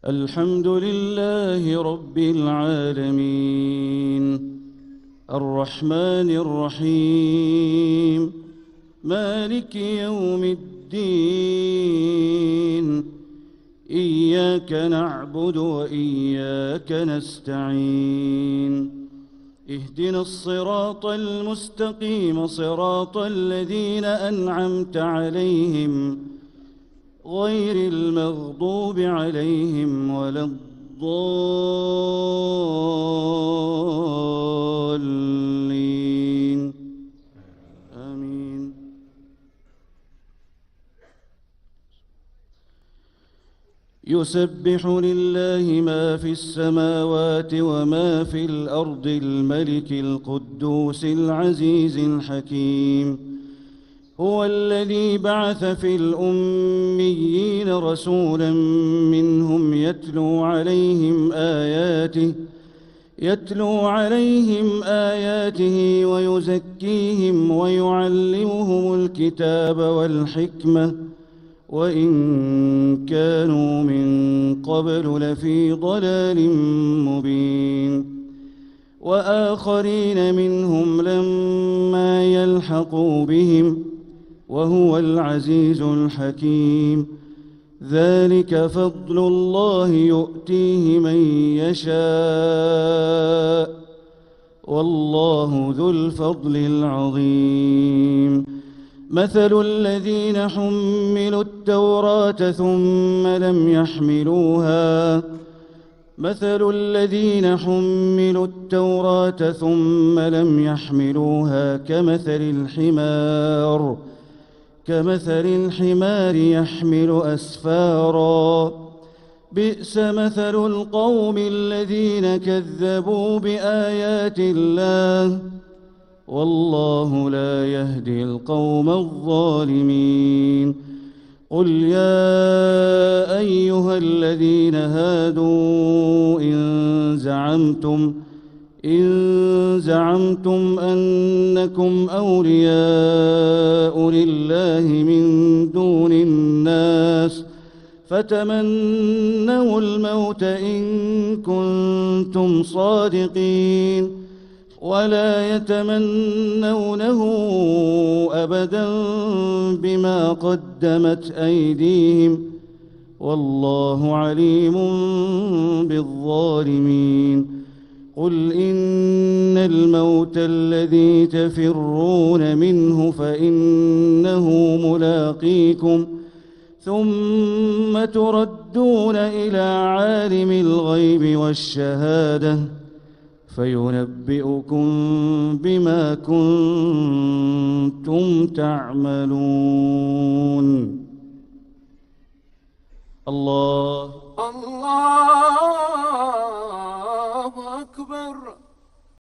الحمد لله رب العالمين الرحمن الرحيم مالك يوم الدين إياك نعبد وإياك نستعين اهدنا الصراط المستقيم صراط الذين أنعمت عليهم غير المغضوب عليهم ولا الضالين آمين. يسبح لله ما في السماوات وما في الأرض الملك القدوس العزيز الحكيم هو الذي بعث في الأميين رسولا منهم يتلو عليهم آياته ويزكيهم ويعلمهم الكتاب والحكمة وإن كانوا من قبل لفي ضلال مبين وآخرين منهم لما يلحقوا بهم وهو العزيز الحكيم ذلك فضل الله يؤتيه من يشاء والله ذو الفضل العظيم مثل الذين حملوا التوراة ثم لم يحملوها كمثل الحمار يحمل أسفارا بئس مثل القوم الذين كذبوا بآيات الله والله لا يهدي القوم الظالمين قل يا أيها الذين هادوا إن زعمتم أنكم أولياء لله من دون الناس فتمنوا الموت إن كنتم صادقين ولا يتمنونه أبدا بما قدمت أيديهم والله عليم بالظالمين قل إن الموت الذي تفرون منه فإنه ملاقيكم ثم تردون إلى عالم الغيب والشهادة فينبئكم بما كنتم تعملون. الله